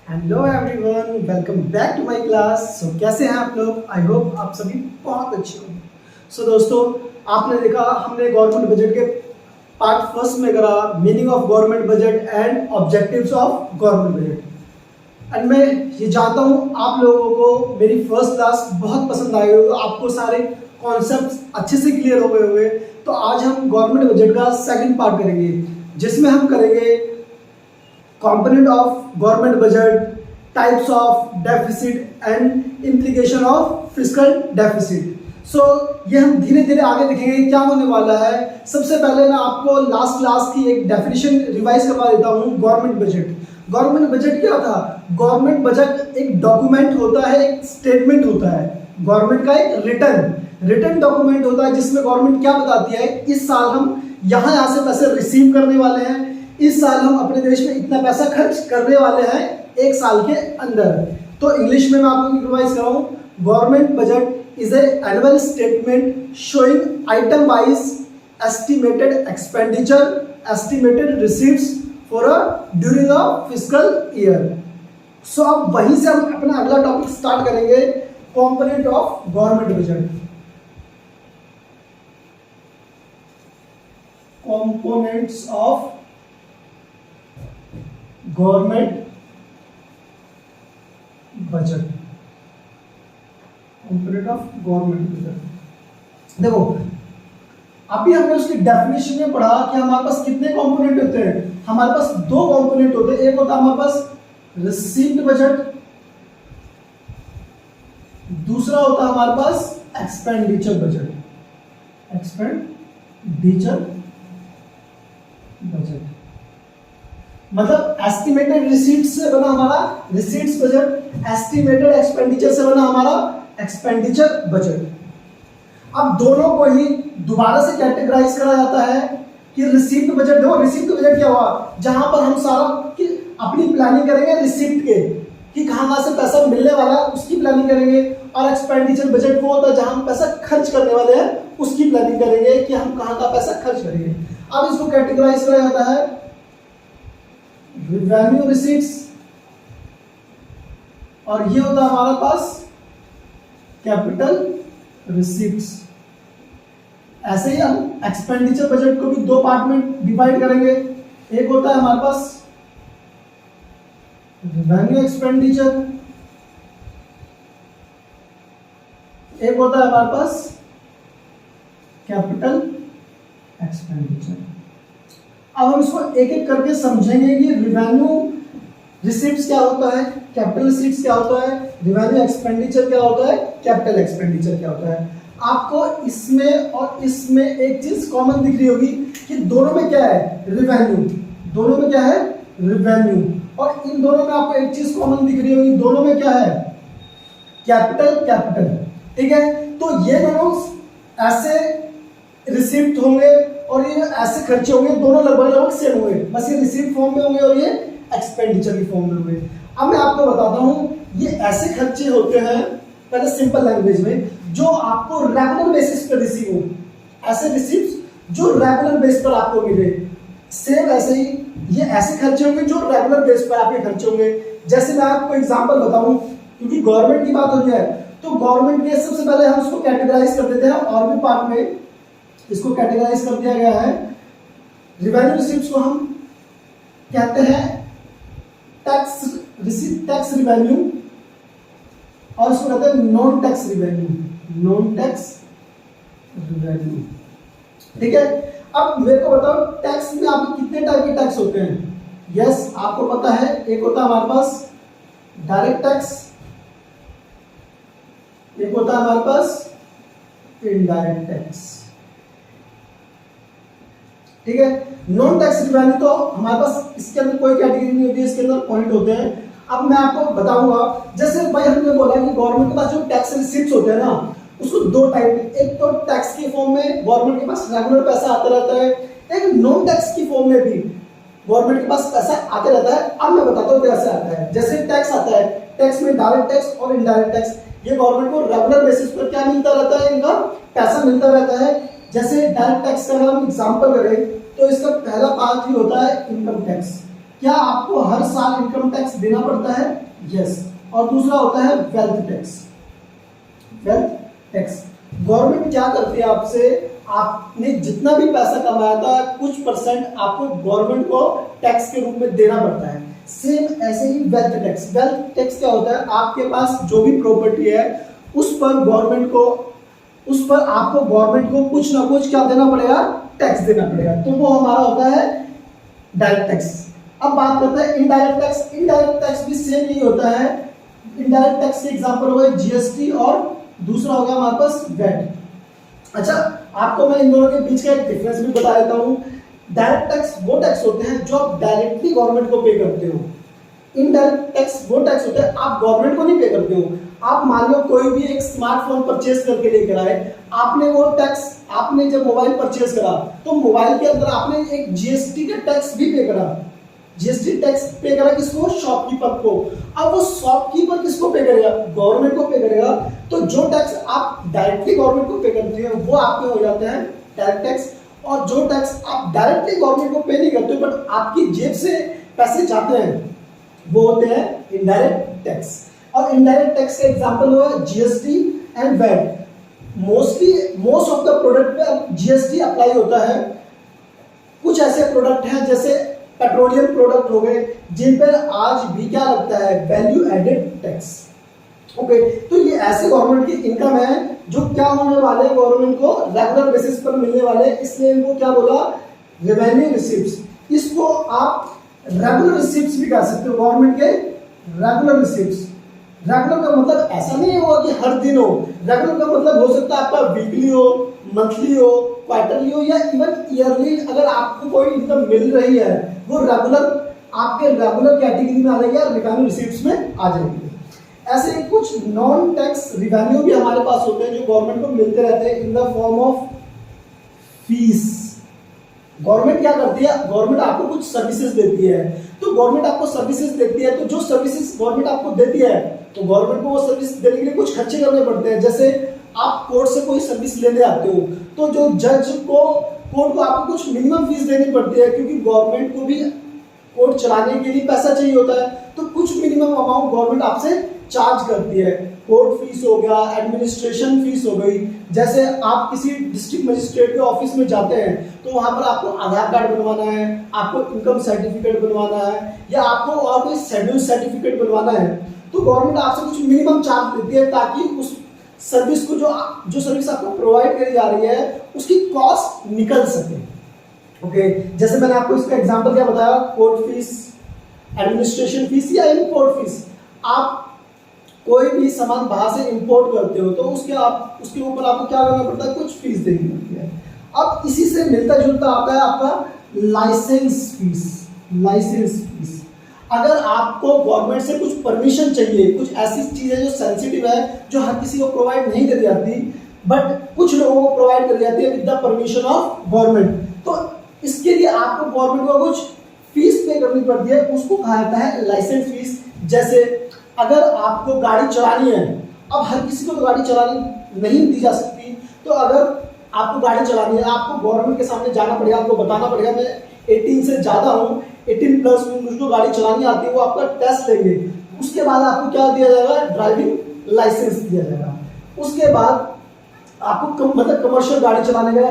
Hello everyone, welcome back to my class. कैसे हैं आप लोग? आई होप आप सभी बहुत अच्छे होंगे। दोस्तों, आपने देखा हमने गवर्नमेंट बजट के पार्ट फर्स्ट में करा meaning of government budget and objectives of government budget. And मैं ये जानता हूँ आप लोगों को मेरी फर्स्ट क्लास बहुत पसंद आई होगी, आपको सारे कॉन्सेप्ट्स अच्छे से क्लियर हो गए हुए। तो आज हम गवर्नमेंट बजट का सेकंड पार्ट करेंगे, जिसमें हम करेंगे component of government budget, types of deficit and implication of fiscal deficit। ये हम धीरे धीरे आगे देखेंगे क्या होने वाला है। सबसे पहले मैं आपको लास्ट क्लास की एक डेफिनेशन रिवाइज करवा देता हूँ। गवर्नमेंट बजट, गवर्नमेंट बजट क्या था? गवर्नमेंट बजट एक डॉक्यूमेंट होता है, एक स्टेटमेंट होता है, गवर्नमेंट का एक रिटर्न डॉक्यूमेंट होता है, जिसमें गवर्नमेंट क्या बताती है, इस साल हम यहाँ से पैसे रिसीव करने वाले हैं, इस साल हम अपने देश में इतना पैसा खर्च करने वाले हैं एक साल के अंदर। तो इंग्लिश में मैं आपको रिवाइज कर रहा हूँ। Government budget is a annual statement showing item wise estimated expenditure, estimated receipts for during a fiscal year. अब वहीं से हम अपना अगला टॉपिक स्टार्ट करेंगे, component of government budget. Components of government budget, component of government budget. देखो, अभी हमने उसकी डेफिनेशन में पढ़ा कि हमारे पास कितने कंपोनेंट होते हैं। हमारे पास दो कंपोनेंट होते हैं, एक होता है हमारे पास रिसीव्ड बजट, दूसरा होता है हमारे पास एक्सपेंडिचर बजट। एक्सपेंडिचर बजट मतलब एस्टिमेटेड रिसीट्स से बना हमारा रिसीट्स बजट, एस्टिमेटेड एक्सपेंडिचर से बना हमारा एक्सपेंडिचर बजट। अब दोनों को ही दोबारा से कैटेगराइज करा जाता है कि रिसीप्ट बजट। देखो, रिसीप्ट बजट क्या हुआ? जहां पर हम सारा कि अपनी प्लानिंग करेंगे रिसीप्ट के, कि कहां से पैसा मिलने वाला है उसकी प्लानिंग करेंगे। और एक्सपेंडिचर बजट वो होता है जहां हम पैसा खर्च करने वाले हैं, उसकी प्लानिंग करेंगे कि हम कहां का पैसा खर्च करेंगे। अब इसको कैटेगराइज करा जाता है रेवेन्यू रिसीट्स, और ये होता है हमारे पास कैपिटल रिसीट्स। ऐसे ही हम एक्सपेंडिचर बजट को भी दो पार्ट में डिवाइड करेंगे। एक होता है हमारे पास रेवेन्यू एक्सपेंडिचर, एक होता है हमारे पास कैपिटल एक्सपेंडिचर। अब हम इसको एक एक करके समझेंगे कि रेवेन्यू रिसीट्स क्या होता है, कैपिटल रिसीट्स क्या होता है, रेवेन्यू एक्सपेंडिचर क्या होता है, कैपिटल एक्सपेंडिचर क्या होता है। आपको इसमें और इसमें एक चीज कॉमन दिख रही होगी कि दोनों में क्या है, रेवेन्यू। दोनों में क्या है, रेवेन्यू। और इन दोनों में आपको एक चीज कॉमन दिख रही होगी, दोनों में क्या है, कैपिटल। ठीक है, तो ये दोनों ऐसे रिसीप्ट होंगे और ये ऐसे खर्चे होंगे, दोनों लगभग सेम होंगे, बस ये रिसीप्ट फॉर्म में होंगे और ये एक्सपेंडिचर की फॉर्म में होंगे। अब मैं आपको बताता हूं, ये ऐसे खर्चे होते हैं, पहले सिंपल लैंग्वेज में, जो आपको रेगुलर बेसिस पर रिसीव हो। ऐसे रिसीप्ट जो रेगुलर बेस पर आपको मिले। सेम ऐसे ही ये ऐसे खर्चे होंगे जो रेगुलर बेस पर आपके खर्चे होंगे। जैसे मैं आपको एग्जांपल बताऊं, क्योंकि गवर्नमेंट की बात हो रही है, तो गवर्नमेंट के सबसे पहले हम उसको कैटेगराइज कर देते हैं, और भी पार्ट में इसको कैटेगराइज कर दिया गया है। रेवेन्यू रिसीप्ट्स को हम कहते हैं टैक्स रिवेन्यू, और इसको कहते हैं नॉन टैक्स रिवेन्यू। ठीक है, अब मेरे को बताओ, टैक्स में आपके कितने टाइप के टैक्स होते हैं? यस, आपको पता है, एक होता है हमारे पास डायरेक्ट टैक्स, एक होता है हमारे पास इनडायरेक्ट टैक्स। ठीक है, नॉन टैक्स रिवेन्यू तो हमारे पास इसके अंदर कोई कैटेगरी नहीं होती है, इसके अंदर पॉइंट होते हैं। अब मैं आपको बताऊंगा, जैसे भाई हमने बोला कि गवर्नमेंट के पास जो टैक्स रिसीट्स होते हैं ना, उसको दो टाइप, एक तो टैक्स के फॉर्म में गवर्नमेंट के पास रेगुलर पैसा आता रहता है, एक नॉन टैक्स की फॉर्म में भी गवर्नमेंट के पास पैसा आते रहता है। अब मैं बताता हूँ कैसे आता है। जैसे टैक्स आता है, टैक्स में डायरेक्ट टैक्स और इनडायरेक्ट टैक्स, ये गवर्नमेंट को रेगुलर बेसिस पर क्या मिलता रहता है, इनका पैसा मिलता रहता है। जैसे डायरेक्ट टैक्स का अगर हम एग्जांपल करें, तो इसका पहला पार्ट ही होता है इनकम टैक्स। क्या आपको हर साल इनकम टैक्स देना पड़ता है? यस। और दूसरा होता है wealth tax. Wealth tax government क्या करती है आपसे, आपने जितना भी पैसा कमाया था कुछ परसेंट आपको गवर्नमेंट को टैक्स के रूप में देना पड़ता है। सेम ऐसे ही वेल्थ टैक्स। वेल्थ टैक्स क्या होता है, आपके पास जो भी प्रॉपर्टी है उस पर आपको गवर्नमेंट को कुछ ना कुछ क्या देना पड़ेगा, टैक्स देना पड़ेगा। तो वो हमारा होता है डायरेक्ट टैक्स। अब बात करते हैं इनडायरेक्ट टैक्स। इनडायरेक्ट टैक्स भी सेम ही होता है। इनडायरेक्ट टैक्स के एग्जांपल हो गए जीएसटी और दूसरा होगा हमारे पास वैट। अच्छा, आपको मैं इन दोनों के बीच का एक डिफरेंस भी बता देता हूँ। डायरेक्ट टैक्स वो टैक्स होते हैं जो आप डायरेक्टली गवर्नमेंट को पे करते हो। इनडायरेक्ट टैक्स वो टैक्स होते हैं आप गवर्नमेंट को नहीं पे करते हो। आप मान लो कोई भी एक स्मार्टफोन परचेज करके लेकर आए, आपने वो टैक्स, आपने जब मोबाइल परचेज करा तो मोबाइल के अंदर आपने एक जीएसटी का टैक्स भी पे करा। जीएसटी टैक्स पे करा किसको, शॉपकीपर को। अब वो शॉपकीपर किसको पे करेगा, गवर्नमेंट को पे करेगा। तो जो टैक्स आप डायरेक्टली गवर्नमेंट को पे करते हैं वो आपके हो जाते हैं डायरेक्ट टैक्स, और जो टैक्स आप डायरेक्टली गवर्नमेंट को पे नहीं करते हो बट आपकी जेब से पैसे जाते हैं वो होते हैं इनडायरेक्ट टैक्स। और इनडायरेक्ट टैक्स का एग्जांपल हुआ GST and VAT. Most of the product पे अब जीएसटी अप्लाई होता है। कुछ ऐसे प्रोडक्ट हैं जैसे पेट्रोलियम प्रोडक्ट हो गए जिन पर आज भी क्या लगता है, वैल्यू एडेड टैक्स। ओके, तो ये ऐसे गवर्नमेंट की इनकम है जो क्या होने वाले, गवर्नमेंट को रेगुलर बेसिस पर मिलने वाले, इसलिए इनको क्या बोला, रेवेन्यू रिसीप्ट्स। इसको आप रेगुलर रिसीप्ट्स भी कह सकते हो, गवर्नमेंट के रेगुलर रिसीप्ट्स। रेगुलर का मतलब ऐसा नहीं होगा कि हर दिन हो। रेगुलर का मतलब हो सकता है आपका वीकली हो, मंथली हो, क्वार्टरली हो या इवन ईयरली। अगर आपको कोई इनकम मिल रही है वो रेगुलर, आपके रेगुलर कैटेगरी में आ जाएगी या रेवेन्यू रिसीप्ट्स में आ जाएगी। ऐसे ही कुछ नॉन टैक्स रिवेन्यू भी हमारे पास होते हैं जो गवर्नमेंट को मिलते रहते हैं in the form of fees. Government क्या करती है, गवर्नमेंट आपको कुछ सर्विसेज देती है। तो गवर्नमेंट आपको सर्विसेज देती है, तो जो सर्विसेज गवर्नमेंट आपको देती है तो गवर्नमेंट को वो सर्विस देने के लिए कुछ खर्चे करने पड़ते हैं। जैसे आप कोर्ट से कोई सर्विस लेने आते हो तो जो जज को, कोर्ट को आपको कुछ मिनिमम फीस देनी पड़ती है, क्योंकि गवर्नमेंट को भी कोर्ट चलाने के लिए पैसा चाहिए होता है। तो कुछ मिनिमम अमाउंट गवर्नमेंट आपसे चार्ज करती है। कोर्ट फीस हो गया, एडमिनिस्ट्रेशन फीस हो गई। जैसे आप किसी डिस्ट्रिक्ट मजिस्ट्रेट के ऑफिस में जाते हैं तो वहां पर आपको आधार कार्ड बनवाना है, आपको इनकम सर्टिफिकेट बनवाना है या आपको और कोई शेड्यूल सर्टिफिकेट बनवाना है, तो गवर्नमेंट आपसे कुछ मिनिमम चार्ज लेती है ताकि उस सर्विस को, जो सर्विस आपको प्रोवाइड करी जा रही है उसकी कॉस्ट निकल सके। ओके, जैसे मैंने आपको इसका एग्जांपल क्या बताया, कोर्ट फीस, एडमिनिस्ट्रेशन फीस या इंपोर्ट फीस। आप कोई भी सामान बाहर से इंपोर्ट करते हो तो उसके ऊपर आपको क्या करना पड़ता है, कुछ फीस देनी पड़ती है। अब इसी से मिलता जुलता आता है आपका लाइसेंस फीस। लाइसेंस फीस, अगर आपको गवर्नमेंट से कुछ परमिशन चाहिए, कुछ ऐसी चीजें जो सेंसिटिव है, जो हर किसी को प्रोवाइड नहीं करी जाती बट कुछ लोगों को प्रोवाइड करी जाती है with the permission of government, तो इसके लिए आपको गवर्नमेंट को कुछ फीस पे करनी पड़ती है, उसको कहा जाता है लाइसेंस फीस। जैसे अगर आपको गाड़ी चलानी है, अब हर किसी को तो गाड़ी चलानी नहीं दी जा सकती, तो अगर आपको गाड़ी चलानी है आपको गवर्नमेंट के सामने जाना पड़ेगा, आपको बताना पड़ेगा मैं 18 से ज़्यादा हूँ, 18 प्लस हूँ, मुझको गाड़ी चलानी आती है, वो आपका टेस्ट लेंगे। उसके बाद आपको क्या दिया जाएगा, ड्राइविंग लाइसेंस दिया जाएगा। उसके बाद आपको मतलब कमर्शियल गाड़ी चलाने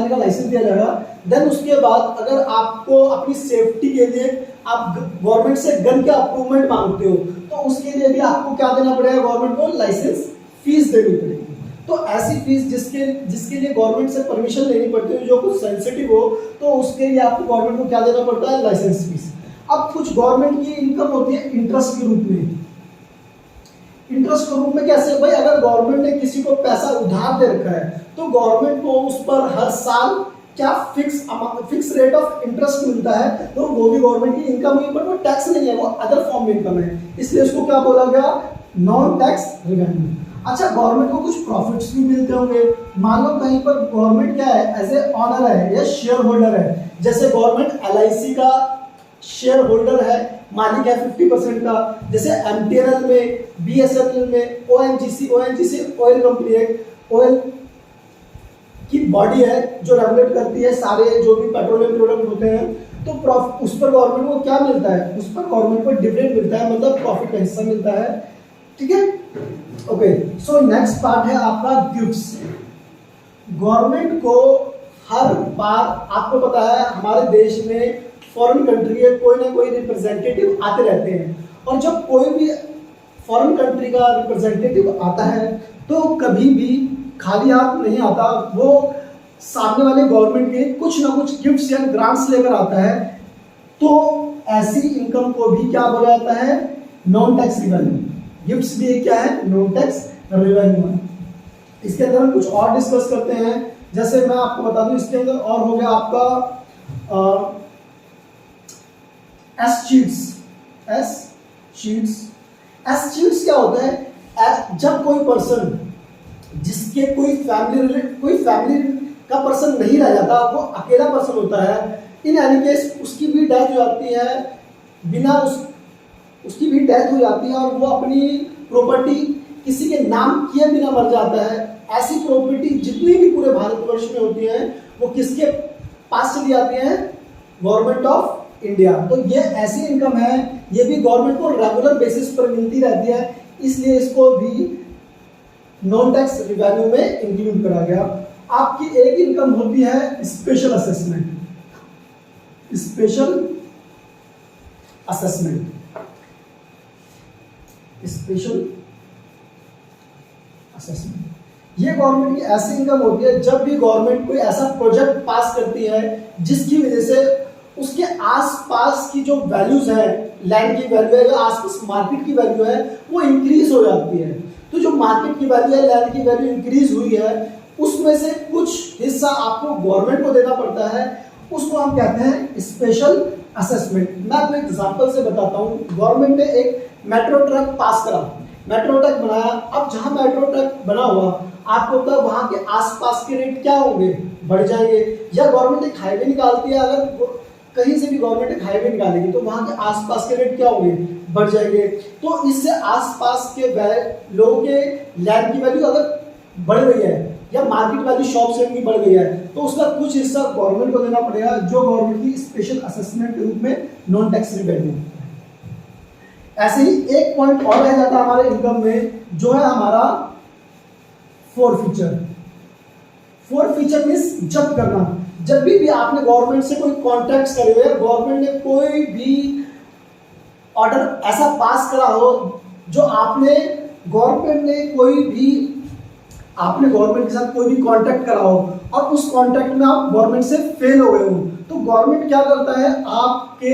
का लाइसेंस दिया जाएगा। देन उसके बाद अगर आपको अपनी सेफ्टी के लिए आप गवर्नमेंट से गन के अप्रूवमेंट मांगते हो तो उसके लिए भी आपको क्या देना पड़ेगा, गवर्नमेंट को लाइसेंस फीस देनी पड़ेगी। तो ऐसी फीस जिसके लिए गवर्नमेंट से परमिशन लेनी पड़ती है, जो कुछ सेंसिटिव हो, तो उसके लिए आपको गवर्नमेंट को क्या देना पड़ता है, लाइसेंस फीस। अब कुछ गवर्नमेंट की इनकम होती है इंटरेस्ट के रूप में। इंटरेस्ट के रूप में कैसे भाई, अगर गवर्नमेंट ने किसी को पैसा उधार दे रखा है तो गवर्नमेंट को उस पर हर साल क्या फिक्स रेट ऑफ इंटरेस्ट मिलता है, तो वो भी गवर्नमेंट की इनकम है, बट वो टैक्स नहीं है, वो अदर फॉर्म में इनकम है, इसलिए उसको क्या बोला गया, नॉन टैक्स रेवेन्यू। अच्छा, गवर्नमेंट को कुछ प्रॉफिट्स भी मिलते होंगे। मान लो कहीं पर गवर्नमेंट क्या है, एज ए ऑनर है या शेयर होल्डर है। जैसे गवर्नमेंट LIC का शेयर होल्डर है, मालिक है 50% का। जैसे MTNL में, BSNL में, ONGC ऑयल कंपनी है, ऑयल की बॉडी है जो रेगुलेट करती है सारे जो भी पेट्रोलियम प्रोडक्ट होते हैं। तो प्रॉफिट उस पर गवर्नमेंट को क्या मिलता है, उस पर गवर्नमेंट को डिविडेंड मिलता है, मतलब प्रॉफिट का हिस्सा मिलता है। ठीक है, ओके। सो नेक्स्ट पार्ट है आपका गिफ्ट्स। गवर्नमेंट को हर बार, आपको पता है हमारे देश में फॉरेन कंट्री के कोई ना कोई रिप्रेजेंटेटिव आते रहते हैं, और जब कोई भी फॉरेन कंट्री का रिप्रेजेंटेटिव आता है तो कभी भी खाली हाथ नहीं आता, वो सामने वाले गवर्नमेंट के कुछ ना कुछ गिफ्ट्स या ग्रांट्स लेकर आता है। तो ऐसी इनकम को भी क्या बोला जाता है, नॉन टैक्स रिवेन्यू। गिफ्ट्स भी क्या है, नॉन टैक्स रिवेन्यू। इसके अंदर हम कुछ और डिस्कस करते हैं, जैसे मैं आपको बता दूं, इसके अंदर और हो गया आपका एस शीट्स क्या होता है, जब कोई पर्सन जिसके कोई फैमिली का पर्सन नहीं रह जाता, वो अकेला पर्सन होता है, इन एनी केस उसकी भी डेथ हो जाती है, उसकी भी डेथ हो जाती है और वो अपनी प्रॉपर्टी किसी के नाम किए बिना मर जाता है। ऐसी प्रॉपर्टी जितनी भी पूरे भारतवर्ष में होती है वो किसके पास चली जाती है, गवर्नमेंट ऑफ इंडिया। तो ये ऐसी इनकम है, ये भी गवर्नमेंट को रेगुलर बेसिस पर मिलती रहती है, इसलिए इसको भी नॉन टैक्स रिवेन्यू में इंक्लूड करा गया। आपकी एक इनकम होती है स्पेशल असेसमेंट। ये गवर्नमेंट की ऐसी इनकम होती है जब भी गवर्नमेंट कोई ऐसा प्रोजेक्ट पास करती है जिसकी वजह से उसके आसपास की जो वैल्यूज है, लैंड की वैल्यू है या आसपास मार्केट की वैल्यू है, वो इंक्रीज हो जाती है। तो जो मार्केट की वैल्यू है, लैंड की वैल्यू इंक्रीज हुई है, उसमें से कुछ हिस्सा आपको गवर्नमेंट को देना पड़ता है, उसको हम कहते हैं स्पेशल असेसमेंट। मैं आपको एग्जांपल से बताता हूँ। गवर्नमेंट ने एक मेट्रो ट्रक पास करा, मेट्रो ट्रक बनाया। अब जहां मेट्रो ट्रक बना हुआ, आपको पता है वहां के आसपास के रेट क्या होंगे, बढ़ जाएंगे। या गवर्नमेंट एक हाईवे निकालती है, अगर कहीं से भी गवर्नमेंट एक हाईवे निकालेगी तो वहां के आसपास के रेट क्या होंगे, बढ़ जाएंगे। तो इससे आसपास के लोगों के लैंड की वैल्यू अगर बढ़ गई है या मार्केट वैल्यू शॉप से भी बढ़ गई है, तो उसका कुछ हिस्सा गवर्नमेंट को देना पड़ेगा, जो गवर्नमेंट की स्पेशल असेसमेंट के रूप में नॉन टैक्स रिवेन्यू। ऐसे ही एक पॉइंट और रह जाता है हमारे इनकम में, जो है हमारा फोरफीचर। फोरफीचर मींस जब्त करना। जब भी आपने गवर्नमेंट से कोई कॉन्ट्रैक्ट करे हुए, गवर्नमेंट ने कोई भी ऑर्डर ऐसा पास करा हो जो गवर्नमेंट के साथ कोई भी कॉन्ट्रैक्ट करा हो और उस कॉन्ट्रैक्ट में आप गवर्नमेंट से फेल हो गए हो, तो गवर्नमेंट क्या करता है, आपके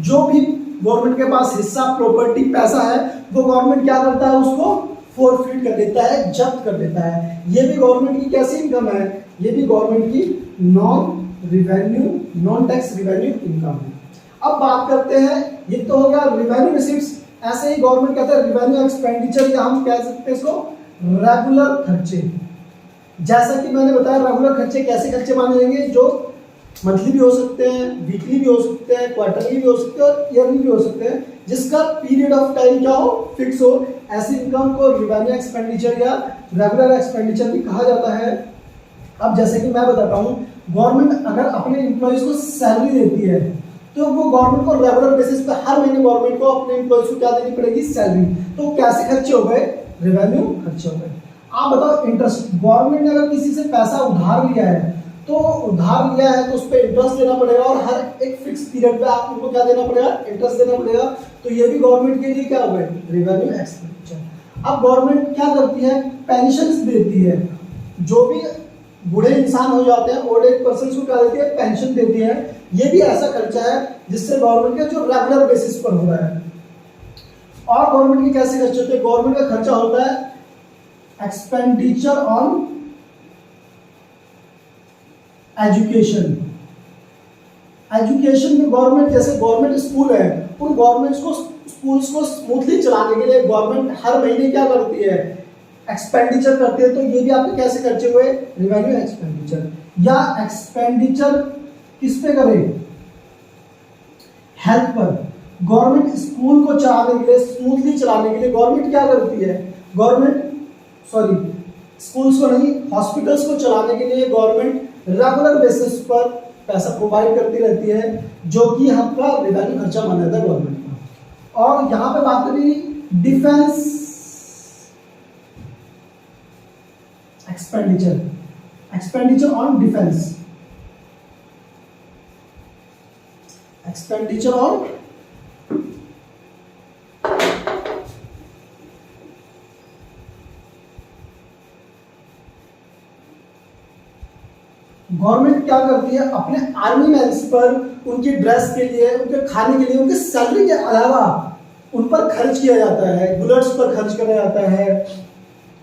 जो भी गवर्नमेंट के पास हिस्सा, प्रॉपर्टी, पैसा है, वो गवर्नमेंट क्या करता है, उसको फोरफीट कर देता है, जब्त कर देता है। ये भी गवर्नमेंट की कैसी इनकम है, ये भी गवर्नमेंट की नॉन टैक्स रिवेन्यू इनकम है। अब बात करते हैं, ये तो हो गया रिवेन्यू रिसीट्स। ऐसे ही गवर्नमेंट कहता है रिवेन्यू एक्सपेंडिचर, या हम कह सकते हैं इसको रेगुलर खर्चे। जैसा कि मैंने बताया, रेगुलर खर्चे कैसे खर्चे माने जाएंगे, जो मंथली भी हो सकते हैं, वीकली भी हो सकते हैं, क्वार्टरली भी हो सकते हैं और ईयरली भी हो सकते हैं, जिसका पीरियड ऑफ टाइम क्या हो, फिक्स हो। ऐसी इनकम को रिवेन्यू एक्सपेंडिचर या रेगुलर एक्सपेंडिचर भी कहा जाता है। अब जैसे कि मैं बताता हूँ, गवर्नमेंट अगर अपने एम्प्लॉइज को सैलरी देती है तो वो गवर्नमेंट को रेगुलर बेसिस पे हर महीने गवर्नमेंट को अपने एम्प्लॉइज को क्या देनी पड़ेगी, सैलरी। तो कैसे खर्चे हो गए, रेवेन्यू खर्चे हो गए। आप बताओ इंटरेस्ट, गवर्नमेंट ने अगर किसी से पैसा उधार लिया है तो उस पर इंटरेस्ट देना पड़ेगा और हर एक फिक्स पीरियड पे आप उनको क्या देना पड़ेगा, इंटरेस्ट देना पड़ेगा। तो ये भी गवर्नमेंट के लिए क्या हो गए, रेवेन्यू एक्सपेंडिचर। अब गवर्नमेंट क्या करती है, पेंशन देती है। जो भी बूढ़े इंसान हो जाते हैं, ओल्ड एज पर्सन को क्या देती है, पेंशन देती है। ये भी ऐसा खर्चा है जिससे गवर्नमेंट का जो रेगुलर बेसिस पर हो रहा है। और गवर्नमेंट के कैसे खर्चे होते हैं, गवर्नमेंट का खर्चा होता है एक्सपेंडिचर ऑन एजुकेशन में गवर्नमेंट, जैसे गवर्नमेंट स्कूल है, उन स्कूल्स को स्मूथली चलाने के लिए गवर्नमेंट हर महीने क्या करती है, एक्सपेंडिचर करती है। तो ये भी आपके कैसे खर्चे हुए, रेवेन्यू एक्सपेंडिचर। या एक्सपेंडिचर किस पे करे, हेल्थ पर। गवर्नमेंट स्कूल को चलाने के लिए, स्मूथली चलाने के लिए गवर्नमेंट क्या करती है, स्कूल्स को नहीं, हॉस्पिटल्स को चलाने के लिए गवर्नमेंट रेगुलर बेसिस पर पैसा प्रोवाइड करती रहती है, जो कि आपका रेवेन्यू खर्चा माना जाता है गवर्नमेंट का। और यहाँ पे बात करें defence expenditure on defence, expenditure on government क्या करती है, अपने आर्मी मैन्स पर उनकी ड्रेस के लिए, उनके खाने के लिए, उनके सैलरी के अलावा उन पर खर्च किया जाता है, बुलेट्स पर खर्च किया जाता है।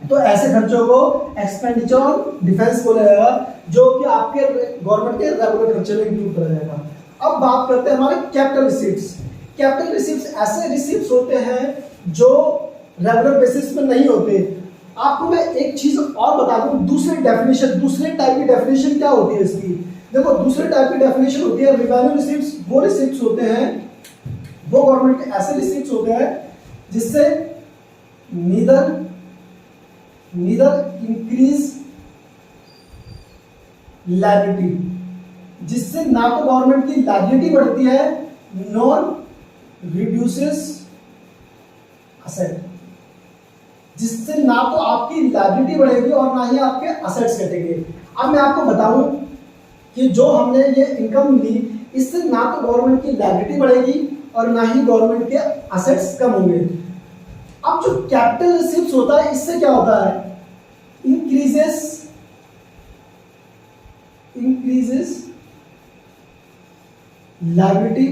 तो ऐसे खर्चों को एक्सपेंडिचर ऑन डिफेंस बोला जाएगा, जो कि आपके गवर्नमेंट के रेगुलर खर्चे में इंक्लूड करा जाएगा। अब बात करते हैं हमारे कैपिटल रिसीप्ट्स। कैपिटल रिसीप्ट्स ऐसे रिसीप्ट्स होते हैं जो रेगुलर बेसिस पे नहीं होते। आपको मैं एक चीज और बता दूं, दूसरे टाइप की डेफिनेशन क्या होती है इसकी। देखो, दूसरे टाइप की डेफिनेशन होती है रेवेन्यू रिसीप्ट्स। वो रिसीप्ट्स होते हैं, वो गवर्नमेंट के ऐसे रिसीप्ट्स होते हैं जिससे नीदर इंक्रीज लायबिलिटी, जिससे ना तो गवर्नमेंट की लायबिलिटी बढ़ती है, नॉर रिड्यूसेस असेट, जिससे ना तो आपकी लायबिलिटी बढ़ेगी और ना ही आपके असेट्स घटेंगे। अब मैं आपको बताऊं कि जो हमने ये इनकम ली, इससे ना तो गवर्नमेंट की लायबिलिटी बढ़ेगी और ना ही गवर्नमेंट के असेट्स कम होंगे। अब जो कैपिटल रिसीप्ट्स होता है, इससे क्या होता है, increases liability,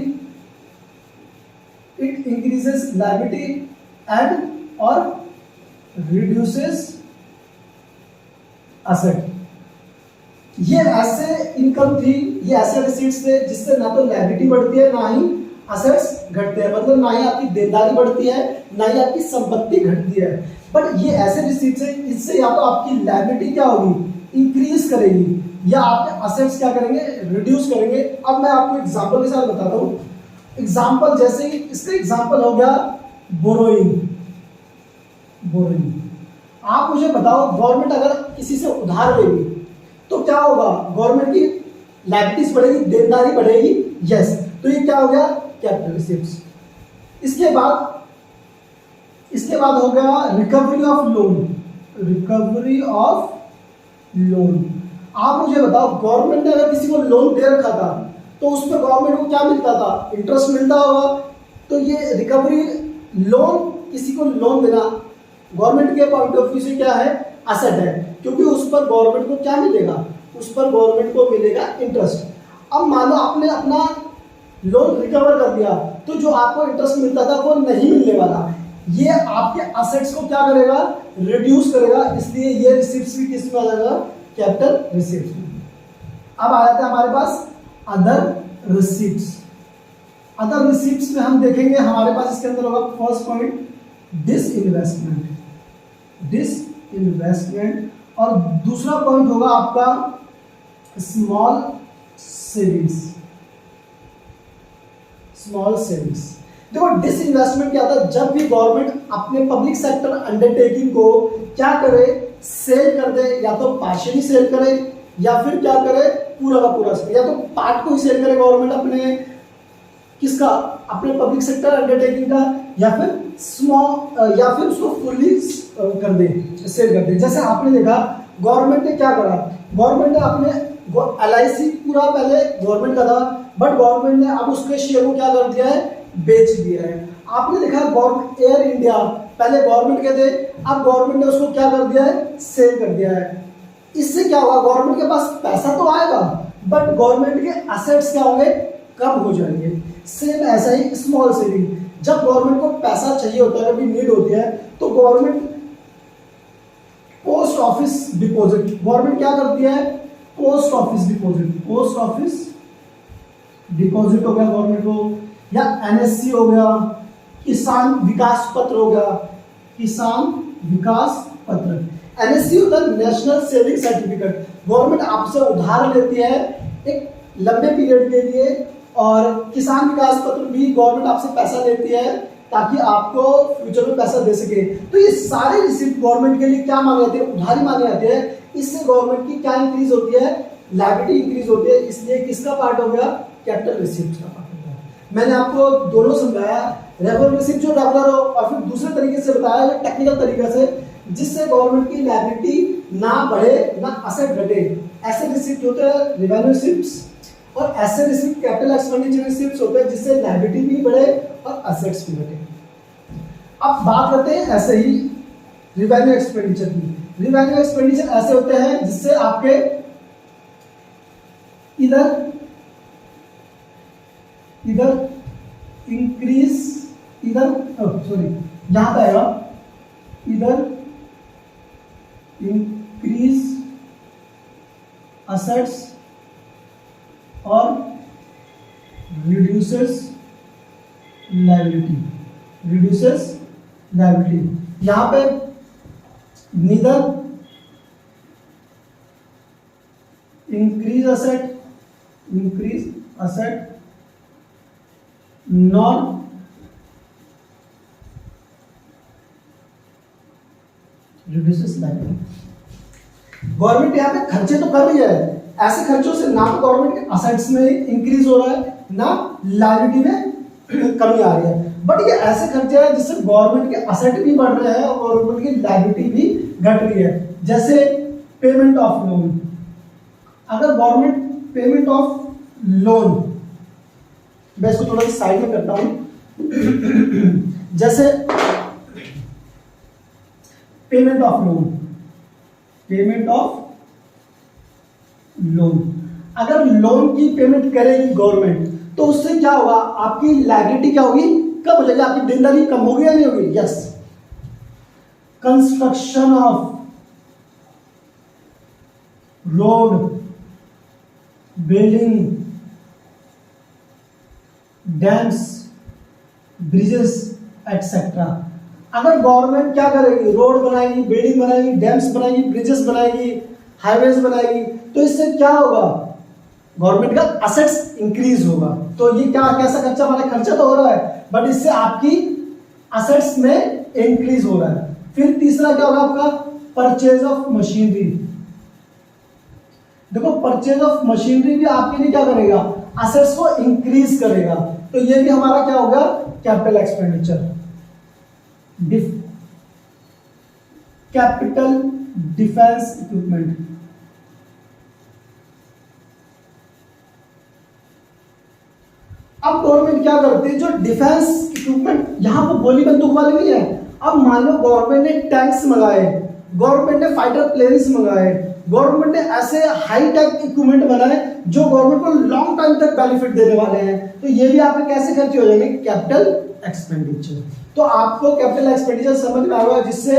it increases liability and और रिड्यूसेस असेट। ये ऐसे इनकम थी, ये ऐसे रिसीट्स थे जिससे ना तो लायबिलिटी बढ़ती है ना ही असेट्स घटते हैं, मतलब ना ही आपकी देनदारी बढ़ती है ना ही आपकी संपत्ति घटती है। बट ये ऐसे रिसीट्स है, इससे या तो आपकी लायबिलिटी क्या होगी, इंक्रीज करेगी, या आपके असेट्स क्या करेंगे, रिड्यूस करेंगे। अब मैं आपको एग्जांपल के साथ बताता हूँ। एग्जांपल जैसे इसका एग्जांपल हो गया बोरोइंग। आप मुझे बताओ, गवर्नमेंट अगर किसी से उधार लेगी तो क्या होगा, गवर्नमेंट की लायबिलिटीज बढ़ेगी, देनदारी बढ़ेगी। यस, तो ये क्या हो गया, कैपिटल रिसीप्ट्स। इसके बाद हो गया रिकवरी ऑफ लोन। आप मुझे बताओ, गवर्नमेंट ने अगर किसी को लोन दे रखा था तो उस पर गवर्नमेंट को क्या मिलता था, इंटरेस्ट मिलता होगा। तो ये रिकवरी लोन, किसी को लोन देना गवर्नमेंट के पॉइंट ऑफ व्यू से क्या है, असेट है, क्योंकि उस पर गवर्नमेंट को क्या मिलेगा, उस पर गवर्नमेंट को मिलेगा इंटरेस्ट। अब मान लो आपने अपना लोन रिकवर कर दिया, तो जो आपको इंटरेस्ट मिलता था वो नहीं मिलने वाला। ये आपके असेट्स को क्या करेगा, रिड्यूस करेगा, इसलिए ये रिसीप्ट्स भी किस में आ जाएगा, कैपिटल रिसीप्ट्स में। अब आ जाता है हमारे पास अदर रिसीप्ट्स। अदर रिसीप्ट्स में हम देखेंगे, हमारे पास इसके अंदर होगा फर्स्ट पॉइंट डिसइन्वेस्टमेंट, और दूसरा पॉइंट होगा आपका स्मॉल सेविंग्स। देखो, डिसइन्वेस्टमेंट क्या होता है, जब भी गवर्नमेंट अपने पब्लिक सेक्टर अंडरटेकिंग को क्या करे, सेल कर दे, या तो पार्शियली सेल करे या फिर क्या करे, पूरा का पूरा सेल, या तो पार्ट को ही सेल करे गवर्नमेंट अपने किसका, अपने पब्लिक सेक्टर अंडरटेकिंग का, या फिर उसको फुल्ली कर दे, सेल कर दे। जैसे आपने देखा, गवर्नमेंट ने क्या करा, गवर्नमेंट ने अपने LIC पूरा पहले गवर्नमेंट का था, बट गवर्नमेंट ने अब उसके शेयर को क्या कर दिया है, बेच दिया है। आपने देखा एयर इंडिया पहले गवर्नमेंट के थे, अब गवर्नमेंट ने उसको क्या कर दिया है, सेल कर दिया है। इससे क्या होगा, गवर्नमेंट के पास पैसा तो आएगा, बट गवर्नमेंट के असेट्स क्या होंगे, कम हो जाएंगे। सेम ऐसा ही स्मॉल सेविंग, जब गवर्नमेंट को पैसा चाहिए होता है, कभी नीड होती है, तो government post office deposit, government क्या करती है, पोस्ट ऑफिस डिपॉजिट हो गया गवर्नमेंट को, या NSC हो गया, किसान विकास पत्र हो गया, NSC होता है नेशनल सेविंग सर्टिफिकेट। गवर्नमेंट आपसे उधार लेती है एक लंबे पीरियड के लिए, और किसान विकास पत्र भी गवर्नमेंट आपसे पैसा लेती है ताकि आपको फ्यूचर में पैसा दे सके। तो ये सारे रिसीप्ट गवर्नमेंट के लिए क्या माने जाते हैं, उधारी माने जाते हैं। इससे गवर्नमेंट की क्या इंक्रीज होती है, लायबिलिटी इंक्रीज होती है, इसलिए किसका पार्ट हो गया, कैपिटल रिसिप्ट का पार्ट हो गया। मैंने आपको दोनों समझाया, रेगुलर रिसिप्ट जो रेगुलर हो और फिर दूसरे तरीके से बताया जो टेक्निकल तरीके से, जिससे गवर्नमेंट की लायबिलिटी ना बढ़े ना असेट घटे। ऐसे रिसिप्ट होते हैं रेवेन्यू रिसिप्ट्स, और ऐसे रिसिप्ट कैपिटल एक्सपेंडिचर रिसिप्ट्स होते हैं जिससे लायबिलिटी भी बढ़े और असेट्स भी बढ़े। अब बात करते हैं ऐसे ही रिवेन्यू एक्सपेंडिचर की। रिवेन्यू एक्सपेंडिचर ऐसे होते हैं जिससे आपके इधर इंक्रीज, इधर सॉरी यहां पे आएगा, इधर इंक्रीज असेट्स और रिड्यूसेस लायबिलिटी, यहां पे neither increase asset non reduces liability. Government यहाँ पे खर्चे तो कर रही है, ऐसे खर्चों से ना तो गवर्नमेंट के असेट्स में इंक्रीज हो रहा है ना लायबिलिटी में कमी आ रही है, बट ये ऐसे खर्चे हैं जिससे गवर्नमेंट के असेट भी बढ़ रहे हैं और गवर्नमेंट की लायबिलिटी भी घट रही है। जैसे पेमेंट ऑफ लोन, अगर गवर्नमेंट पेमेंट ऑफ लोन, मैं इसको थोड़ा सा साइड में करता हूं, जैसे पेमेंट ऑफ लोन, अगर लोन की पेमेंट करेगी गवर्नमेंट तो उससे क्या होगा, आपकी लायबिलिटी क्या होगी, कम हो जाएगी, आपकी देनदारी कम होगी या नहीं होगी, yes. Construction of road, building, dams, bridges etcetera, अगर गवर्नमेंट क्या करेगी, रोड बनाएगी, बिल्डिंग बनाएगी, डैम्स बनाएगी, ब्रिजेस बनाएगी, हाईवेज बनाएगी, तो इससे क्या होगा, गवर्नमेंट का असेट्स इंक्रीज होगा। तो ये क्या कैसा खर्चा, हमारा खर्चा तो हो रहा है बट इससे आपकी असेट्स में इंक्रीज हो रहा है। फिर तीसरा क्या होगा आपका, परचेज ऑफ मशीनरी। देखो परचेज ऑफ मशीनरी भी आपके लिए क्या करेगा, असेट्स को इंक्रीज करेगा, तो ये भी हमारा क्या होगा, capital expenditure. Capital defence equipment, अब गवर्नमेंट क्या करती है, जो डिफेंस इक्विपमेंट, यहां पर गोली बंदूक वाले नहीं है। अब मान लो गवर्नमेंट ने टैंक्स मंगाए, गवर्नमेंट ने फाइटर प्लेन्स मंगाए, गवर्नमेंट ने ऐसे हाई टेक इक्विपमेंट बनाए जो गवर्नमेंट को लॉन्ग टाइम तक बेनिफिट देने वाले हैं, तो ये भी आपके कैसे खर्चे हो जाएंगे, कैपिटल एक्सपेंडिचर। तो आपको कैपिटल एक्सपेंडिचर समझ में आ रहा है, जिससे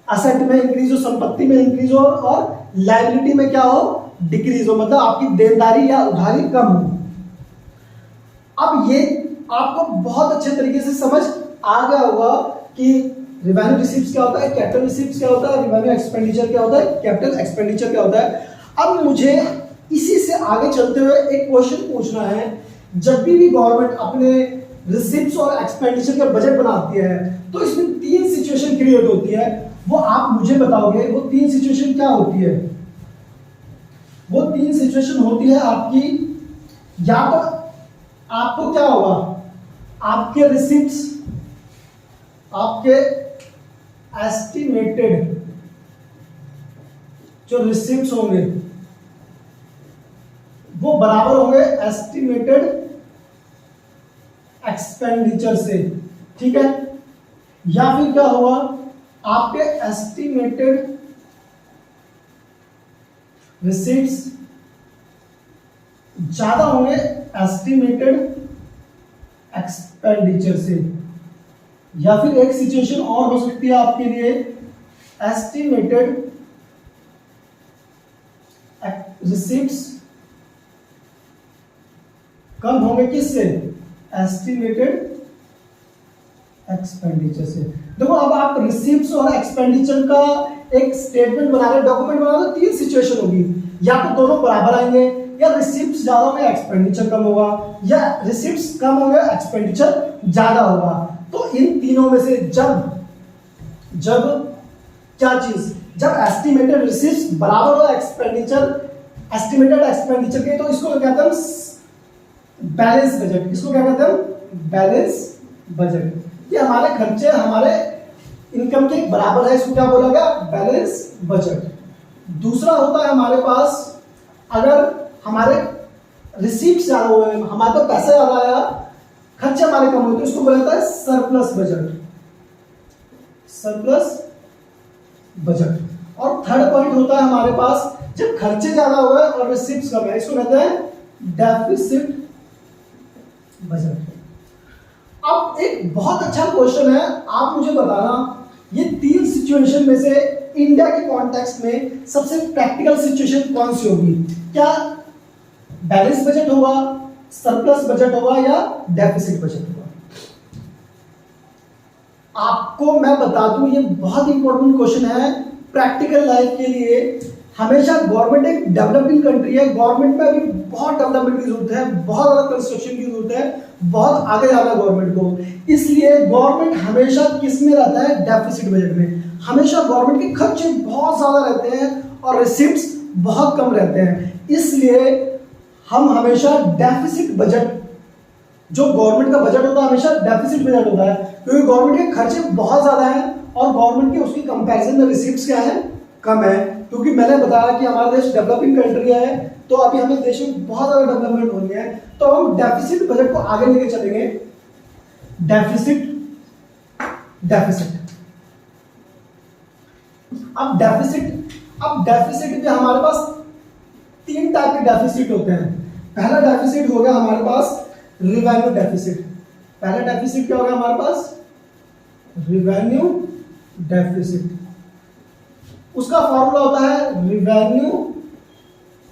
असेट में इंक्रीज हो, संपत्ति में इंक्रीज हो और लायबिलिटी में क्या हो, डिक्रीज हो, मतलब आपकी देनदारी या उधारी कम हो। अब ये आपको बहुत अच्छे तरीके से समझ आ गया होगा कि रिवेन्यू रिसीप्ट्स क्या होता है, कैपिटल रिसीप्ट्स क्या होता है, रिवेन्यू एक्सपेंडिचर क्या होता है, कैपिटल एक्सपेंडिचर क्या होता है। अब मुझे इसी से आगे चलते हुए एक क्वेश्चन पूछना है, जब भी गवर्नमेंट अपने रिसीप्ट्स और एक्सपेंडिचर का बजट बनाती है तो इसमें तीन सिचुएशन क्रिएट होती है, वो आप मुझे बताओगे वो तीन सिचुएशन क्या होती है। वो तीन सिचुएशन होती है आपकी, या तो आपको क्या होगा, आपके रिसीप्ट्स, आपके एस्टिमेटेड जो रिसीप्ट्स होंगे वो बराबर होंगे एस्टिमेटेड एक्सपेंडिचर से, ठीक है। या फिर क्या होगा, आपके एस्टिमेटेड रिसीप्ट्स ज्यादा होंगे एस्टिमेटेड एक्सपेंडिचर से। या फिर एक सिचुएशन और हो सकती है आपके लिए, एस्टिमेटेड रिसीप्ट्स कम होंगे किससे, एस्टिमेटेड एक्सपेंडिचर से। देखो अब आप रिसीप्ट्स और एक्सपेंडिचर का एक स्टेटमेंट बना रहे, डॉक्यूमेंट बना रहे, तीन सिचुएशन होगी, या तो दोनों बराबर आएंगे, या रिसीप्ट्स ज्यादा होंगे एक्सपेंडिचर कम होगा, या रिसीप्ट्स कम होंगे एक्सपेंडिचर ज्यादा होगा। तो इन तीनों में से जब क्या चीज, जब एस्टिमेटेड रिसीप्ट्स बराबर हो एक्सपेंडिचर एस्टिमेटेड एक्सपेंडिचर के, तो इसको क्या कहते हैं बैलेंस बजट। इसको क्या कहते हैं बैलेंस बजट। ये हमारे खर्चे हमारे इनकम के बराबर है, इसको क्या बोला गया बैलेंस बजट। दूसरा होता है हमारे पास अगर हमारे रिसीप्ट ज्यादा हुए, हमारे पास पैसा ज्यादा आया, खर्चे हमारे कम हुए, तो इसको बोला जाता है सरप्लस बजट, सरप्लस बजट। और थर्ड पॉइंट होता है हमारे पास जब खर्चे ज्यादा हुए और रिसीप्ट कम है, इसको कहते हैं डेफिसिट बजट। अब एक बहुत अच्छा क्वेश्चन है, आप मुझे बताना ये तीन सिचुएशन में से इंडिया के कॉन्टेक्स्ट में सबसे प्रैक्टिकल सिचुएशन कौन सी होगी? क्या बैलेंस बजट होगा, सरप्लस बजट होगा या डेफिसिट बजट होगा? आपको मैं बता दूं ये बहुत इंपॉर्टेंट क्वेश्चन है प्रैक्टिकल लाइफ के लिए। हमेशा गवर्नमेंट एक डेवलपिंग कंट्री है, गवर्नमेंट में अभी बहुत डेवलपमेंट की जरूरत है, बहुत ज्यादा कंस्ट्रक्शन की जरूरत है, बहुत आगे जाना है गवर्नमेंट को। इसलिए गवर्नमेंट हमेशा किस में रहता है डेफिसिट बजट में। हमेशा गवर्नमेंट के खर्चे बहुत ज्यादा रहते हैं और रिसिप्ट्स बहुत कम रहते हैं। इसलिए हम हमेशा डेफिसिट बजट, जो गवर्नमेंट का बजट होता है हमेशा डेफिसिट बजट होता है, क्योंकि गवर्नमेंट के खर्चे बहुत ज्यादा हैं और गवर्नमेंट के उसकी कंपैरिजन में रिसिप्ट्स क्या है कम है। क्योंकि मैंने बताया कि हमारा देश डेवलपिंग कंट्री है, तो अभी हमें देश में बहुत ज्यादा डेवलपमेंट होनी है, तो हम डेफिसिट बजट को आगे लेके चलेंगे। डेफिसिट अब डेफिसिट में हमारे पास तीन टाइप के डेफिसिट होते हैं। पहला डेफिसिट हो गया हमारे पास रिवेन्यू डेफिसिट। पहला डेफिसिट क्या हो गया हमारे पास रिवेन्यू डेफिसिट। उसका फॉर्मूला होता है revenue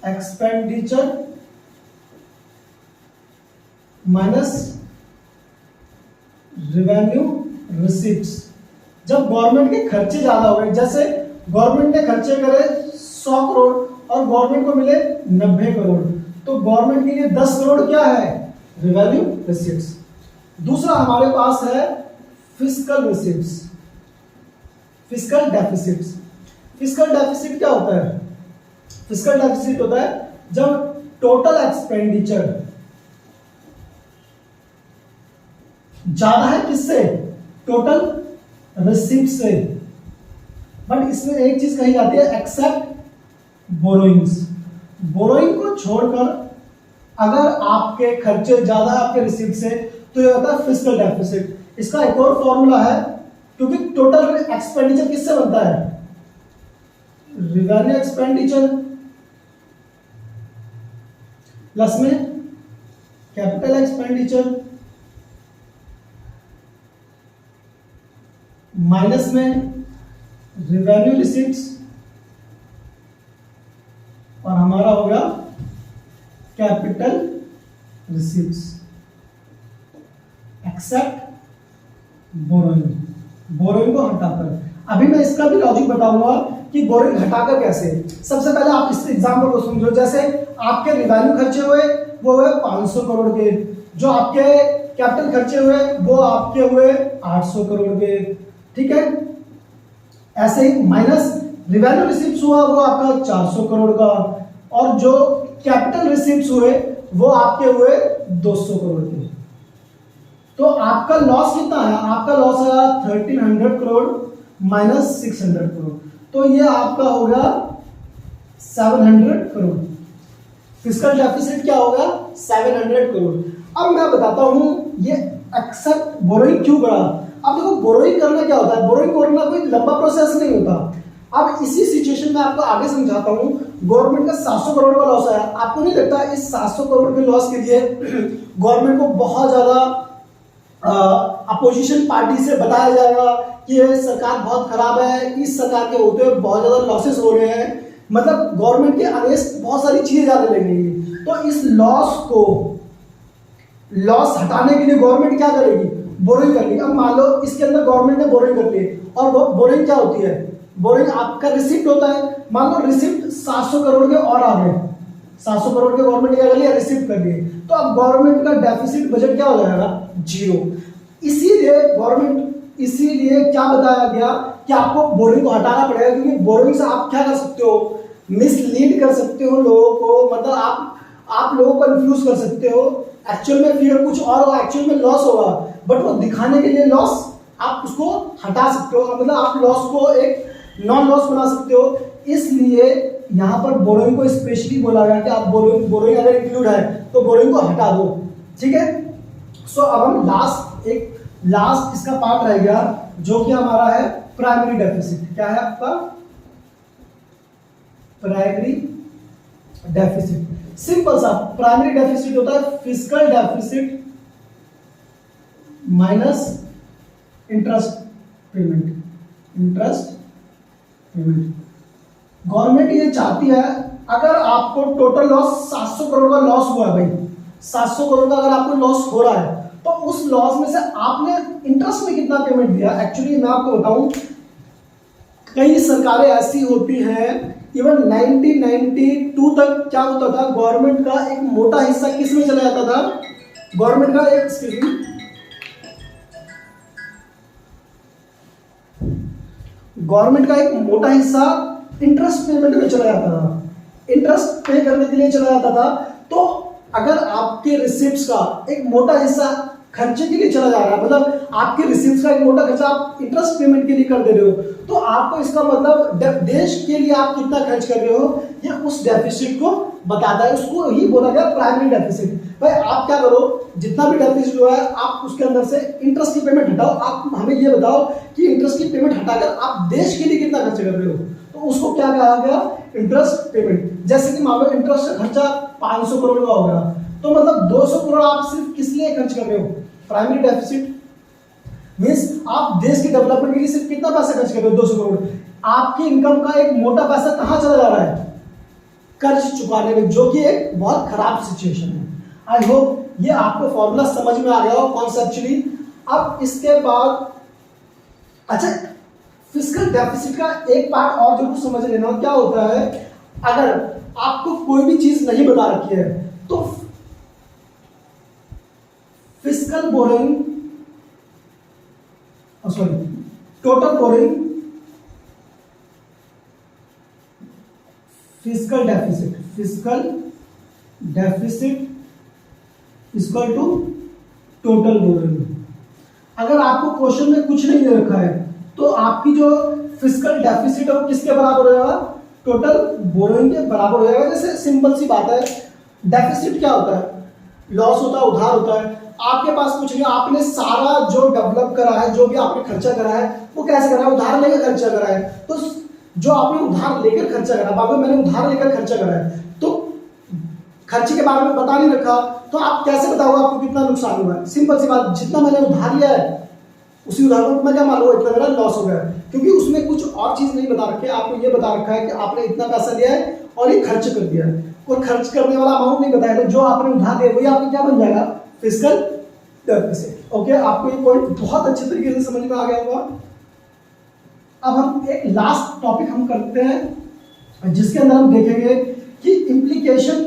expenditure minus revenue receipts. जब गवर्नमेंट के खर्चे ज्यादा हो गए, जैसे गवर्नमेंट ने खर्चे करे 100 करोड़ और गवर्नमेंट को मिले 90 करोड़, तो गवर्नमेंट के लिए 10 करोड़ क्या है रिवेन्यू रिसीप्ट्स। दूसरा हमारे पास है fiscal receipts, fiscal deficits. Fiscal deficit क्या होता है? फिस्कल डेफिसिट होता है जब टोटल एक्सपेंडिचर ज्यादा है किससे टोटल रिसीप्ट से, बट इसमें एक चीज कही जाती है एक्सेप्ट बोरोइंग्स। बोरोइंग को छोड़कर अगर आपके खर्चे ज्यादा है आपके रिसीप्ट से, तो ये होता है फिस्कल डेफिसिट। इसका एक और फॉर्मूला है, क्योंकि टोटल एक्सपेंडिचर किससे बनता है रिवेन्यू एक्सपेंडिचर प्लस में कैपिटल एक्सपेंडिचर माइनस में रिवेन्यू रिसीप्ट्स, और हमारा होगा capital receipts except borrowing. Borrowing को हटाकर, अभी मैं इसका भी लॉजिक बताऊंगा कि बोरोइंग हटाकर कैसे। सबसे पहले आप इस एग्जांपल को समझो, जैसे आपके रिवेन्यू खर्चे हुए वो हुए 500 करोड़ के, जो आपके कैपिटल खर्चे हुए वो आपके हुए 800 करोड़ के, ठीक है। ऐसे ही माइनस रिवेन्यू रिसीप्ट्स हुआ वो आपका 400 करोड़ का, और जो कैपिटल रिसीप्ट्स हुए वो आपके हुए 200 करोड़ के। तो आपका लॉस कितना है? आपका लॉस है 1300 करोड़ माइनस 600 करोड़, तो ये आपका होगा 700 करोड़। फिस्कल डेफिसिट क्या होगा 700 करोड़। अब मैं बताता हूं ये एक्सेप्ट बोरोइंग क्यों करा। अब देखो बोरोइंग करना क्या होता है, बोरोइंग करना कोई लंबा प्रोसेस नहीं होता। अब इसी सिचुएशन में आपको आगे समझाता हूं। गवर्नमेंट का 700 करोड़ का लॉस आया, आपको नहीं लगता इस 700 करोड़ के लॉस के लिए गवर्नमेंट को बहुत ज्यादा अपोजिशन पार्टी से बताया जाएगा कि ये सरकार बहुत खराब है, इस सरकार के होते हुए बहुत ज्यादा लॉसेस हो रहे हैं, मतलब गवर्नमेंट के अगेंस्ट बहुत सारी चीजें ज्यादा लगेंगी। तो इस लॉस हटाने के लिए गवर्नमेंट क्या करेगी बोरोइंग करेगी। अब मान लो इसके अंदर गवर्नमेंट ने बोरोइंग कर ली, और बोरोइंग क्या होती है बोरोइंग आपका रिसिप्ट होता है। मान लो रिसिप्ट 700 करोड़ के और आ गए, 700 करोड़ के गवर्नमेंट क्या कर लिया रिसिप्ट कर लिए, तो अब गवर्नमेंट का डेफिसिट बजट क्या हो जाएगा 0। इसीलिए क्या बताया गया कि आपको बोरोइंग को हटाना पड़ेगा, क्योंकि बोरोइंग से आप क्या कर सकते हो मिसलीड कर सकते हो लोगों को, मतलब आप लोगों को कंफ्यूज कर सकते हो। एक्चुअल में फिगर कुछ और होगा, एक्चुअल में लॉस होगा, बट वो दिखाने के लिए लॉस आप उसको हटा सकते हो, मतलब आप लॉस को एक नॉन लॉस बना सकते हो। इसलिए यहाँ पर बोरोइंग को स्पेशली बोला गया कि आप बोरोइंग अगर इंक्लूड है तो बोरोइंग को हटा दो, ठीक है। सो अब हम लास्ट इसका पार्ट रह गया जो कि हमारा है प्राइमरी डेफिसिट। क्या है आपका प्राइमरी डेफिसिट? सिंपल सा प्राइमरी डेफिसिट होता है physical deficit minus interest payment. Government ये चाहती है अगर आपको टोटल लॉस 700 करोड़ का लॉस हुआ है भाई, 700 करोड़ का अगर आपको लॉस हो रहा है तो उस लॉस में से आपने इंटरेस्ट में कितना पेमेंट दिया। एक्चुअली मैं आपको बताऊं, कई सरकारें ऐसी होती हैं, इवन 1992 तक क्या होता था, गवर्नमेंट का एक मोटा हिस्सा किस में चला जाता था, गवर्नमेंट का एक मोटा हिस्सा इंटरेस्ट पेमेंट में चला जाता था, इंटरेस्ट पे करने के लिए चला जाता था। तो अगर आपके रिसिप्ट्स का एक मोटा हिस्सा खर्चे के लिए चला जा रहा है, मतलब आपके रिसिप्ट्स का एक मोटा खर्चा आप इंटरेस्ट पेमेंट के लिए कर दे रहे हो, तो आपको इसका मतलब देश के लिए आप कितना खर्च कर रहे हो ये उस डेफिसिट को बताता है। उसको ही बोला गया प्राइमरी डेफिसिट। भाई आप क्या करो, जितना भी डेफिसिट हुआ है आप उसके अंदर से इंटरेस्ट की पेमेंट हटाओ, आप हमें ये बताओ कि इंटरेस्ट की पेमेंट हटाकर आप देश के लिए कितना खर्च कर रहे हो, तो उसको क्या कहा गया, इंटरेस्ट पेमेंट। जैसे कि मान लो इंटरेस्ट का खर्चा 500 करोड़ का हो गया, तो मतलब 200 करोड़ आप सिर्फ किस लिए खर्च कर रहे हो, प्राइमरी डेफिसिट मींस आप देश के डेवलपमेंट के लिए सिर्फ कितना पैसा खर्च कर रहे हो, 200 करोड़। आपकी इनकम का एक मोटा पैसा कहां चला जा रहा है, कर्ज चुकाने में, जो कि एक बहुत खराब सिचुएशन है। आई होप ये आपको फॉर्मूला समझ में आ गया हो कॉन्सेप्चुअली। अब इसके बाद अच्छा, फिस्कल डेफिसिट का एक पार्ट और जरूर समझ लेना, क्या होता है अगर आपको कोई भी चीज नहीं बता रखी है तो fiscal boring total boring fiscal deficit equal to total boring. अगर आपको क्वेश्चन में कुछ नहीं दे रखा है तो आपकी जो फिस्कल डेफिसिट है वो किसके बराबर हो जाएगा, टोटल बोरिंग के बराबर हो जाएगा। जैसे सिंपल सी बात है, डेफिसिट क्या होता है, लॉस होता है, उधार होता है। आपके पास कुछ नहीं, आपने सारा जो डेवलप करा है, जो भी आपने खर्चा करा है वो कैसे करा है, उधार लेकर खर्चा करा है। तो जो आपने उधार लेकर खर्चा करा, बाबू मैंने उधार लेकर खर्चा करा है, तो खर्चे के बारे में बता नहीं रखा तो आप कैसे बताओगे आपको कितना नुकसान हुआ है। सिंपल सी बात, जितना मैंने उधार लिया है उसी उधार को मैं क्या मान लूंगा इतना मेरा लॉस हो गया, क्योंकि उसमें कुछ और चीज नहीं बता रखी है। आपको ये बता रखा है कि आपने इतना पैसा लिया है और ये खर्च कर दिया है, और खर्च करने वाला अमाउंट नहीं बताया, तो जो आपने उधार लिया वही आपको क्या बन जाएगा, फिस्कल डेफिसिट। ओके, आपको ये पॉइंट बहुत अच्छे तरीके से समझ में आ गया होगा। अब हम एक लास्ट टॉपिक हम करते हैं जिसके अंदर हम देखेंगे कि इम्प्लीकेशन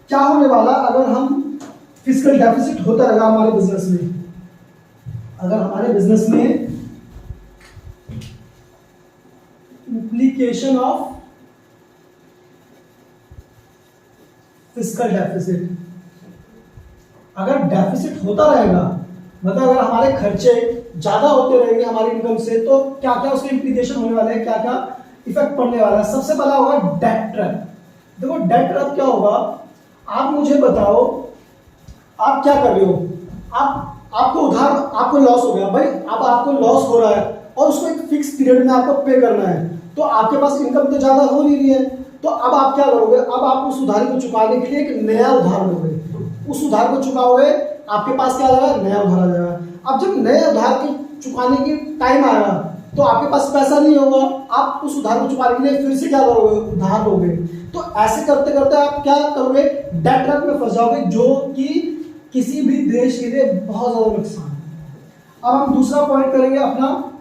क्या होने वाला अगर हम फिस्कल डेफिसिट होता रहेगा हमारे बिजनेस में। अगर हमारे बिजनेस में इम्प्लीकेशन ऑफ फिस्कल डेफिसिट, अगर डेफिसिट होता रहेगा, मतलब अगर हमारे खर्चे ज्यादा होते रहेंगे हमारी इनकम से, तो क्या क्या उसके इम्प्लीकेशन होने वाले हैं, क्या क्या इफेक्ट पड़ने वाला है। सबसे पहला होगा डेट ट्रैप। देखो डेट ट्रैप क्या होगा, आप मुझे बताओ आप क्या कर रहे हो, आपको उधार, आपको लॉस हो गया भाई, अब आपको लॉस हो रहा है और उसको एक फिक्स पीरियड में आपको पे करना है, तो आपके पास इनकम तो ज्यादा हो नहीं रही है, तो अब आप क्या करोगे, अब आप उस उधारी को चुकाने के लिए एक नया उधार लोगे, उस उधार को चुकाओगे, आपके पास क्या आ जाएगा, नया उधार आ जाएगा। अब जब नए उधार के चुकाने की टाइम आएगा तो आपके पास पैसा नहीं होगा, आप उस उधार को चुकाने के लिए फिर से क्या करोगे, उधार लोगे। तो ऐसे करते करते आप क्या करोगे, डेट ट्रैप में फंस जाओगे, जो कि किसी भी देश के लिए बहुत ज्यादा नुकसान है। अब हम दूसरा पॉइंट करेंगे अपना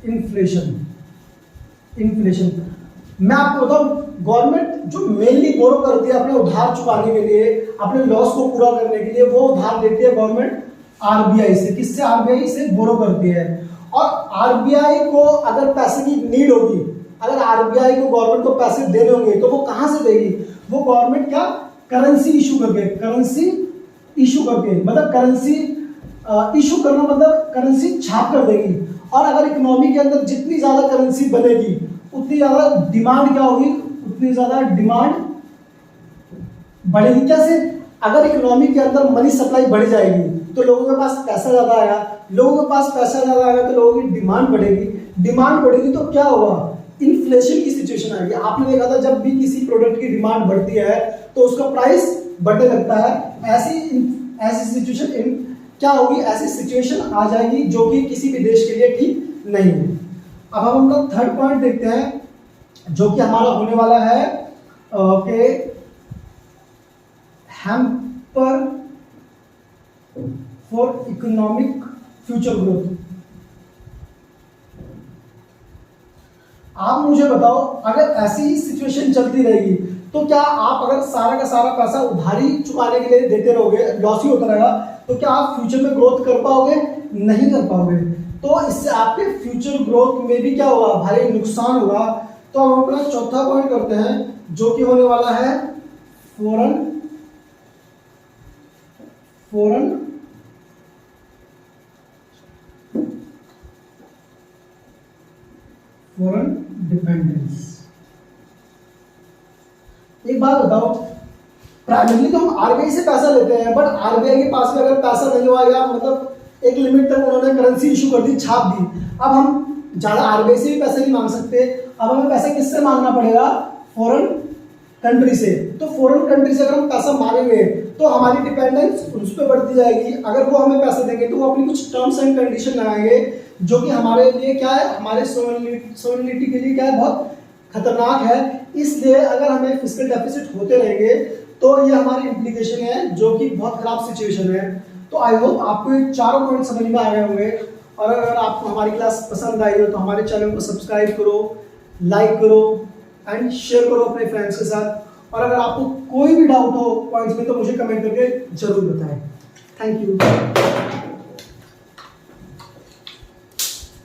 इन्फ्लेशन। मैं आपको बताऊं, गवर्नमेंट जो मेनली बोरो करती है अपने उधार चुकाने के लिए, अपने लॉस को पूरा करने के लिए, वो उधार देती है गवर्नमेंट आरबीआई से। किससे, आरबीआई से बोरो करती है। और आरबीआई को अगर पैसे की नीड होगी अगर आरबीआई को गवर्नमेंट को पैसे देने होंगे तो वो कहां से देगी? वो गवर्नमेंट क्या करेंसी इशू करके, मतलब करेंसी इशू करना मतलब करेंसी छाप कर देगी। और अगर इकोनॉमी के अंदर जितनी ज्यादा करेंसी बनेगी उतनी ज्यादा डिमांड क्या होगी? उतनी ज्यादा डिमांड बढ़ेगी। कैसे? अगर इकोनॉमी के अंदर मनी सप्लाई बढ़ जाएगी तो लोगों के पास पैसा ज्यादा आएगा, लोगों के पास पैसा ज्यादा आएगा तो लोगों की डिमांड बढ़ेगी, डिमांड बढ़ेगी तो क्या होगा? इन्फ्लेशन की सिचुएशन आएगी। आपने देखा था जब भी किसी प्रोडक्ट की डिमांड बढ़ती है तो उसका प्राइस बढ़ने लगता है। ऐसी सिचुएशन क्या होगी? ऐसी सिचुएशन आ जाएगी जो कि किसी भी देश के लिए ठीक नहीं है। अब हम लोग थर्ड पॉइंट देखते हैं जो कि हमारा होने वाला है कि hamper for economic future growth. आप मुझे बताओ, अगर ऐसी ही सिचुएशन चलती रहेगी तो क्या आप अगर सारा का सारा पैसा उधारी चुकाने के लिए देते रहोगे, लॉस ही होता रहेगा, तो क्या आप फ्यूचर में ग्रोथ कर पाओगे? नहीं कर पाओगे। तो इससे आपके फ्यूचर ग्रोथ में भी क्या होगा? भारी नुकसान होगा। तो हम अपना चौथा पॉइंट करते हैं जो कि होने वाला है फॉरेन डिपेंडेंस। एक बात बताओ, प्राइमरीली तो हम आरबीआई से पैसा लेते हैं, बट आरबीआई के पास में अगर पैसा नहीं हुआ या मतलब एक लिमिट तक उन्होंने करेंसी इशू कर दी, छाप दी, अब हम ज्यादा आरबीआई से भी पैसे नहीं मांग सकते। अब हमें पैसा किससे मांगना पड़ेगा? फॉरेन कंट्री से। तो फॉरेन कंट्री से अगर हम पैसा मांगेंगे तो हमारी डिपेंडेंस उस पर बढ़ती जाएगी। अगर वो हमें पैसे देंगे तो वो अपनी कुछ टर्म्स एंड कंडीशन लगाएंगे जो कि हमारे लिए क्या है? हमारे सोवरेनिटी के लिए क्या है? बहुत खतरनाक है। इसलिए अगर हमें फिस्कल डेफिसिट होते रहेंगे तो ये हमारी इम्प्लीकेशन है जो कि बहुत खराब सिचुएशन है। तो आई होप आपको ये चारों पॉइंट समझ में आ गए होंगे। और अगर आपको हमारी क्लास पसंद आई हो तो हमारे चैनल को सब्सक्राइब करो, लाइक करो एंड शेयर करो अपने फ्रेंड्स के साथ। और अगर आपको कोई भी डाउट हो पॉइंट्स में तो मुझे कमेंट करके जरूर बताएं। Thank you.